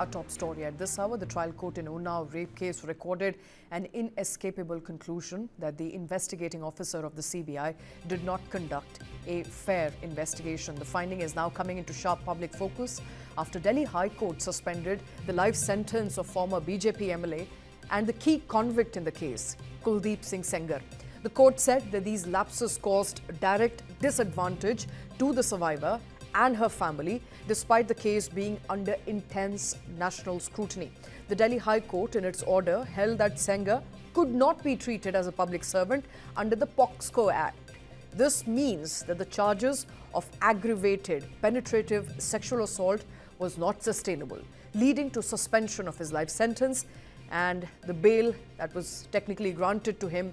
Our top story at this hour, the trial court in Unnao rape case recorded an inescapable conclusion that the investigating officer of the CBI did not conduct a fair investigation. The finding is now coming into sharp public focus after Delhi High Court suspended the life sentence of former BJP MLA and the key convict in the case, Kuldeep Singh Sengar. The court said that these lapses caused direct disadvantage to the survivor and her family, despite the case being under intense national scrutiny. The Delhi High Court, in its order, held that Sengar could not be treated as a public servant under the POSCO Act. This means that the charges of aggravated, penetrative sexual assault was not sustainable, leading to suspension of his life sentence and the bail that was technically granted to him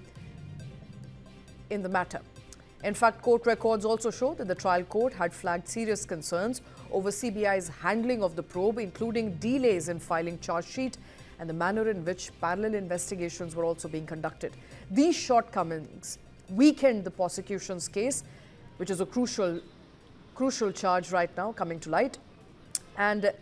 in the matter. In fact, court records also show that the trial court had flagged serious concerns over CBI's handling of the probe, including delays in filing charge sheet and the manner in which parallel investigations were also being conducted. These shortcomings weakened the prosecution's case, which is a crucial charge right now coming to light. And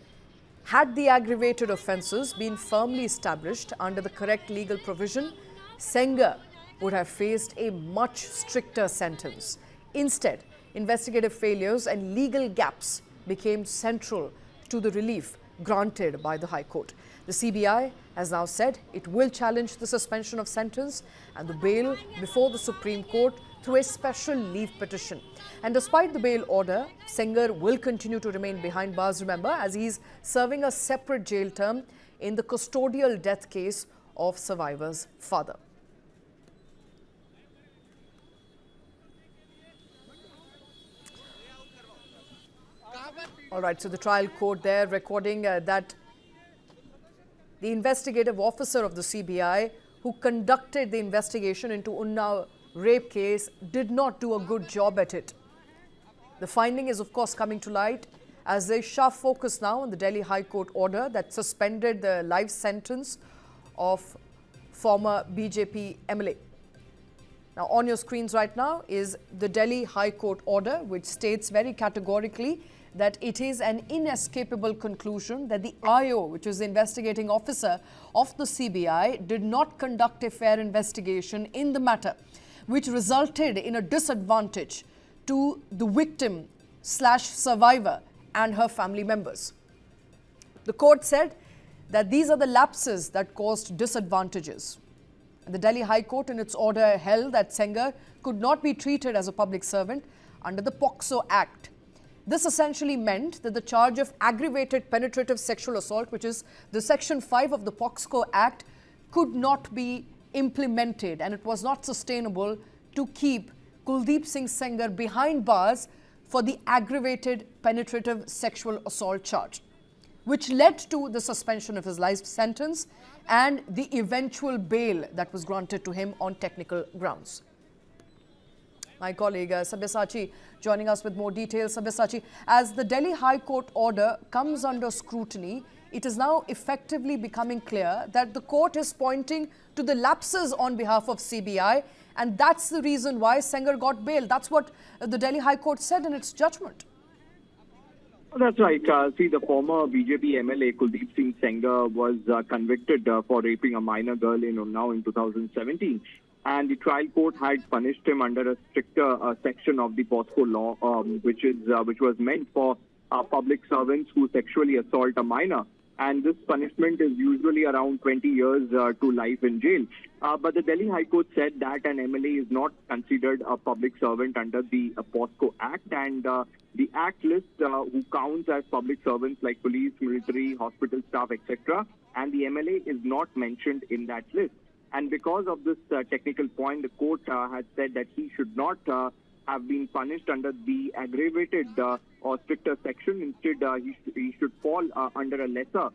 had the aggravated offences been firmly established under the correct legal provision, Sengar would have faced a much stricter sentence. Instead, investigative failures and legal gaps became central to the relief granted by the High Court. The CBI has now said it will challenge the suspension of sentence and the bail before the Supreme Court through a special leave petition. And despite the bail order, Sengar will continue to remain behind bars, remember, as he's serving a separate jail term in the custodial death case of survivor's father. All right, so the trial court there recording that the investigative officer of the CBI who conducted the investigation into Unnao rape case did not do a good job at it. The finding is, of course, coming to light as they sharp focus now on the Delhi High Court order that suspended the life sentence of former BJP MLA. Now, on your screens right now is the Delhi High Court order, which states very categorically that it is an inescapable conclusion that the IO, which is the investigating officer of the CBI, did not conduct a fair investigation in the matter, which resulted in a disadvantage to the victim/survivor and her family members. The court said that these are the lapses that caused disadvantages. The Delhi High Court, in its order, held that Sengar could not be treated as a public servant under the POSCO Act. This essentially meant that the charge of aggravated penetrative sexual assault, which is the Section 5 of the POSCO Act, could not be implemented, and it was not sustainable to keep Kuldeep Singh Sengar behind bars for the aggravated penetrative sexual assault charge, which led to the suspension of his life sentence and the eventual bail that was granted to him on technical grounds. My colleague Sabyasachi joining us with more details. Sabyasachi, as the Delhi High Court order comes under scrutiny, it is now effectively becoming clear that the court is pointing to the lapses on behalf of CBI, and that's the reason why Sengar got bail. That's what the Delhi High Court said in its judgment. That's right. See, the former BJP MLA Kuldeep Singh Sengar was convicted for raping a minor girl in Unnao in 2017. And the trial court had punished him under a stricter section of the POSCO law, which was meant for public servants who sexually assault a minor. And this punishment is usually around 20 years to life in jail. But the Delhi High Court said that an MLA is not considered a public servant under the POSCO Act, and the Act lists who counts as public servants like police, military, hospital staff, etc. And the MLA is not mentioned in that list. And because of this technical point, the court has said that he should not have been punished under the aggravated or stricter section. Instead, he should fall under a lesser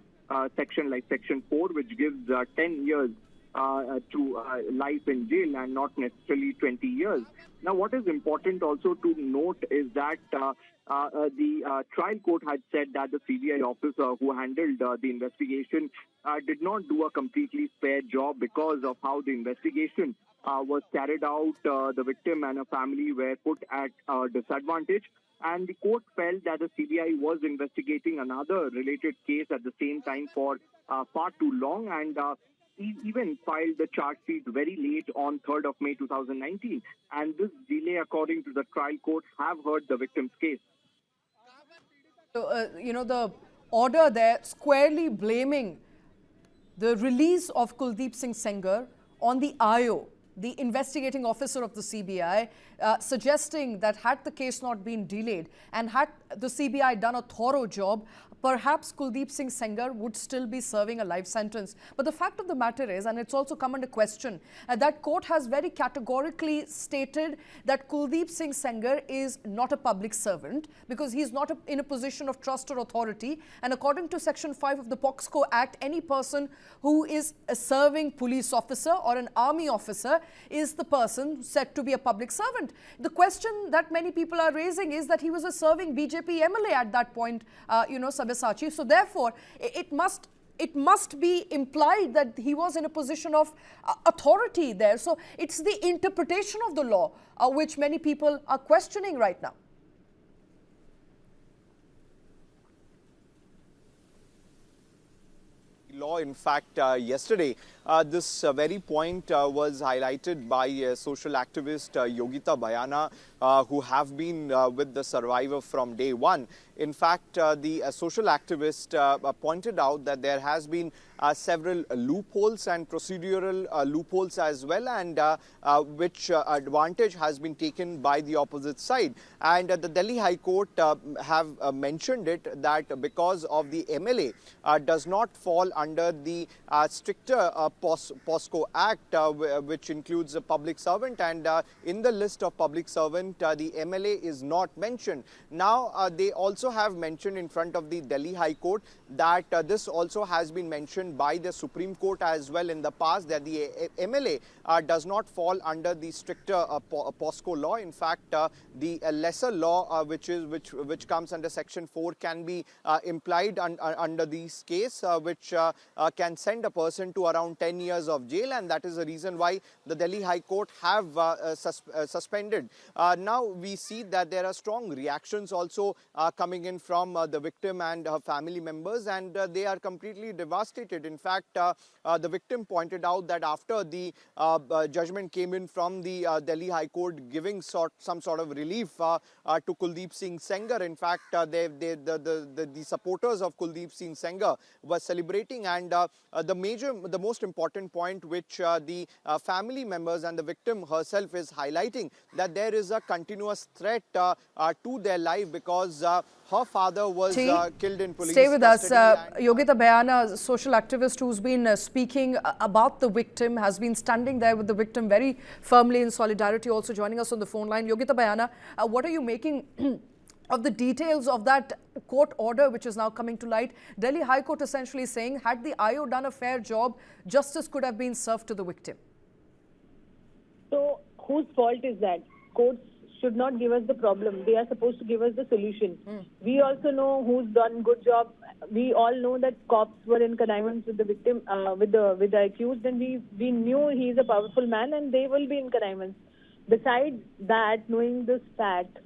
section like Section 4, which gives 10 years to life in jail and not necessarily 20 years. Now, what is important also to note is that the trial court had said that the CBI officer who handled the investigation did not do a completely fair job because of how the investigation was carried out. The victim and her family were put at a disadvantage. And the court felt that the CBI was investigating another related case at the same time for far too long, and even filed the charge sheet very late on 3rd of May 2019. And this delay, according to the trial court, have heard the victim's case. So, the order there squarely blaming the release of Kuldeep Singh Sengar on the IO, the investigating officer of the CBI, suggesting that had the case not been delayed and had the CBI done a thorough job, perhaps Kuldeep Singh Sengar would still be serving a life sentence. But the fact of the matter is, and it's also come under question, that court has very categorically stated that Kuldeep Singh Sengar is not a public servant because he's not in a position of trust or authority. And according to Section 5 of the POSCO Act, any person who is a serving police officer or an army officer is the person said to be a public servant. The question that many people are raising is that he was a serving BJP MLA at that point, Sabyasachi. So therefore, it must be implied that he was in a position of authority there. So it's the interpretation of the law which many people are questioning right now. Law. In fact, yesterday, this very point was highlighted by social activist Yogita Bayana, who have been with the survivor from day one. In fact, the social activist pointed out that there has been several loopholes and procedural loopholes as well, and which advantage has been taken by the opposite side. And the Delhi High Court have mentioned it that because of the MLA does not fall under the stricter POSCO Act, which includes a public servant, and in the list of public servant, the MLA is not mentioned. Now, they also have mentioned in front of the Delhi High Court that this also has been mentioned by the Supreme Court as well in the past, that the MLA does not fall under the stricter POSCO law. In fact, the lesser law which comes under Section 4 can be implied under this case, which can send a person to around 10 years of jail, and that is the reason why the Delhi High Court have suspended. Now we see that there are strong reactions also coming in from the victim and her family members, and they are completely devastated. In fact, the victim pointed out that after the judgment came in from the Delhi High Court giving some sort of relief to Kuldeep Singh Sengar, in fact, the supporters of Kuldeep Singh Sengar were celebrating, and the most important point which the family members and the victim herself is highlighting, that there is a continuous threat to their life because her father was killed in police custody. Stay with us. Yogita Bayana, social activist who's been speaking about the victim, has been standing there with the victim very firmly in solidarity, also joining us on the phone line. Yogita Bayana, what are you making of the details of that court order which is now coming to light? Delhi High Court essentially saying, had the IO done a fair job, justice could have been served to the victim. So whose fault is that? Courts should not give us the problem. They are supposed to give us the solution. We also know who's done good job. We all know that cops were in connivance with the victim, with the accused, and we knew he's a powerful man and they will be in connivance. Besides that, knowing this fact,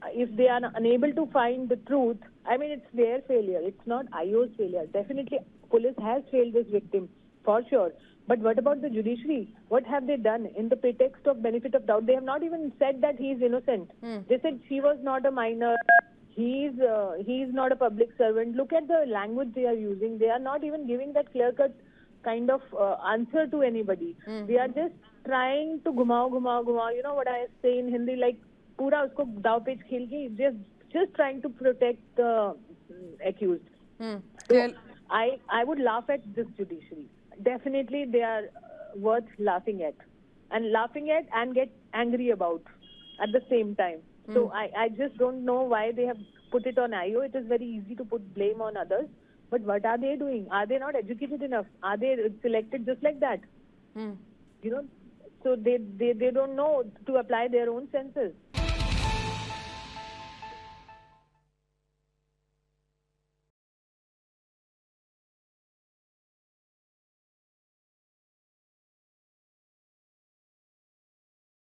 if they are unable to find the truth, I mean, it's their failure. It's not IO's failure. Definitely, police has failed this victim, for sure. But what about the judiciary? What have they done? In the pretext of benefit of doubt, they have not even said that he is innocent. They said she was not a minor. He's not a public servant. Look at the language they are using. They are not even giving that clear-cut kind of answer to anybody. They are just trying to gumao. You know what I say in Hindi, like pura usko daw pech khel ke, just trying to protect the accused. So I would laugh at this judiciary. Definitely they are worth laughing at and get angry about at the same time. So I just don't know why they have put it on IO. It is very easy to put blame on others. But what are they doing? Are they not educated enough? Are they selected just like that? You know, so they don't know to apply their own senses.